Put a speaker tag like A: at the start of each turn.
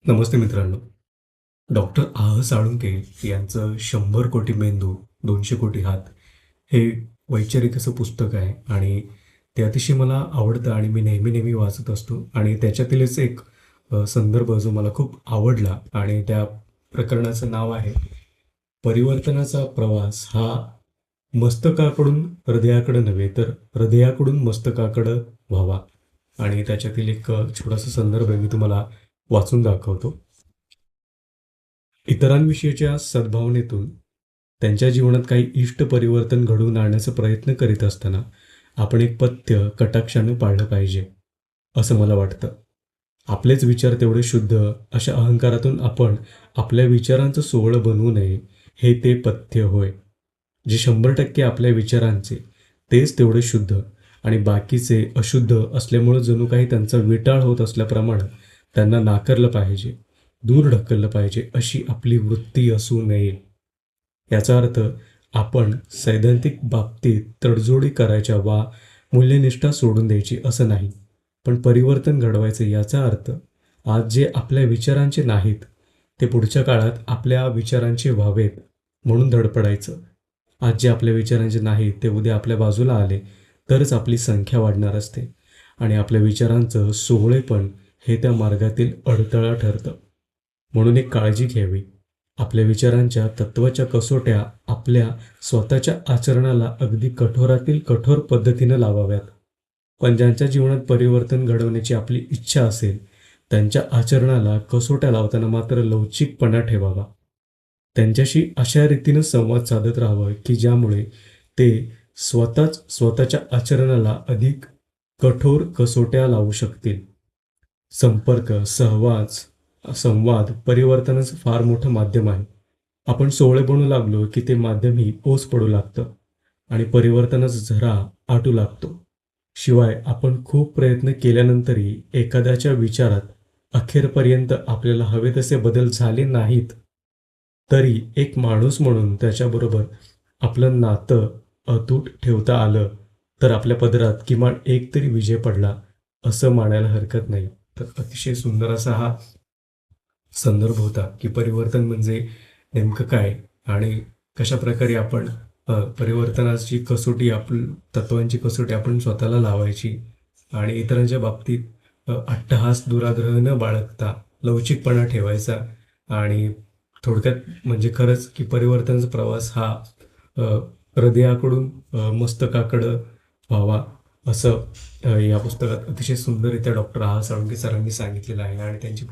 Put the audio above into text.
A: नमस्ते मित्रांनो. डॉक्टर आह साळुंके यांचं 100 कोटी मेंदू, 200 कोटी हात हे वैचारिक असं पुस्तक आहे आणि ते अतिशय मला आवडतं आणि मी नेहमी वाचत असतो आणि त्याच्यातीलच एक संदर्भ जो मला खूप आवडला आणि त्या प्रकरणाचं नाव आहे, परिवर्तनाचा प्रवास हा मस्तकाकडून हृदयाकडे नव्हे, तर हृदयाकडून मस्तकाकडं व्हावा. आणि त्याच्यातील एक छोटासा संदर्भ आहे, मी तुम्हाला वाचून दाखवतो. इतरांविषयीच्या सद्भावनेतून त्यांच्या जीवनात काही इष्ट परिवर्तन घडवून आणण्याचा प्रयत्न करीत असताना आपण एक पथ्य कटाक्षाने पाळलं पाहिजे, असं मला वाटतं. आपलेच विचार तेवढे शुद्ध अशा अहंकारातून आपण आपल्या विचारांचं सोहळं बनवू नये, हे ते पथ्य होय. जे 100% आपल्या विचारांचे तेच तेवढे शुद्ध आणि बाकीचे अशुद्ध असल्यामुळं जणू काही त्यांचा विटाळ होत असल्याप्रमाणे त्यांना नाकारलं पाहिजे, दूर ढकललं पाहिजे, अशी आपली वृत्ती असू नये. याचा अर्थ आपण सैद्धांतिक बाबतीत तडजोडी करायच्या वा मूल्यनिष्ठा सोडून द्यायची असं नाही. पण परिवर्तन घडवायचं याचा अर्थ आज जे आपल्या विचारांचे नाहीत, ते पुढच्या काळात आपल्या विचारांचे व्हावेत म्हणून धडपडायचं. आज जे आपल्या विचारांचे नाहीत, ते उद्या आपल्या बाजूला आले तरच आपली संख्या वाढणार असते आणि आपल्या विचारांचं सोहळेपण हे त्या मार्गातील अडथळा ठरतं. म्हणून एक काळजी घ्यावी. आपल्या विचारांच्या तत्वाच्या कसोट्या आपल्या स्वतःच्या आचरणाला अगदी कठोरातील कठोर पद्धतीनं लावाव्यात. पण ज्यांच्या जीवनात परिवर्तन घडवण्याची आपली इच्छा असेल, त्यांच्या आचरणाला कसोट्या लावताना मात्र लवचिकपणा ठेवावा. त्यांच्याशी अशा रीतीनं संवाद साधत राहावं की ज्यामुळे ते स्वतःच्या आचरणाला अधिक कठोर कसोट्या लावू शकतील. संपर्क, संवाद परिवर्तनाचं फार मोठं माध्यम आहे. आपण सोहळे बनू लागलो की ते माध्यमही ओस पडू लागतं आणि परिवर्तनाचा झरा आटू लागतो. शिवाय आपण खूप प्रयत्न केल्यानंतरही एखाद्याच्या विचारात अखेरपर्यंत आपल्याला हवे तसे बदल झाले नाहीत, तरी एक माणूस म्हणून त्याच्याबरोबर आपलं नातं अतूट ठेवता आलं, तर आपल्या पदरात किमान एक तरी विजय पडला असं मानायला हरकत नाही. तर अतिशय सुंदर असा हा संदर्भ होता की परिवर्तन म्हणजे नेमकं काय आणि कशा प्रकारे आपण परिवर्तनाची कसोटी, तत्वांची कसोटी आपण स्वतःला लावायची आणि इतरांच्या बाबतीत अट्टहास, दुराग्रह न बाळगता लवचिकपणा ठेवायचा. आणि थोडक्यात म्हणजे खरंच की परिवर्तनाचा प्रवास हा अ, हृदयाकडून मस्तकाकडं व्हावा, असं या पुस्तकात अतिशय सुंदररित्या डॉक्टर आह साळुंके सरांनी सांगितलेलं आहे आणि त्यांची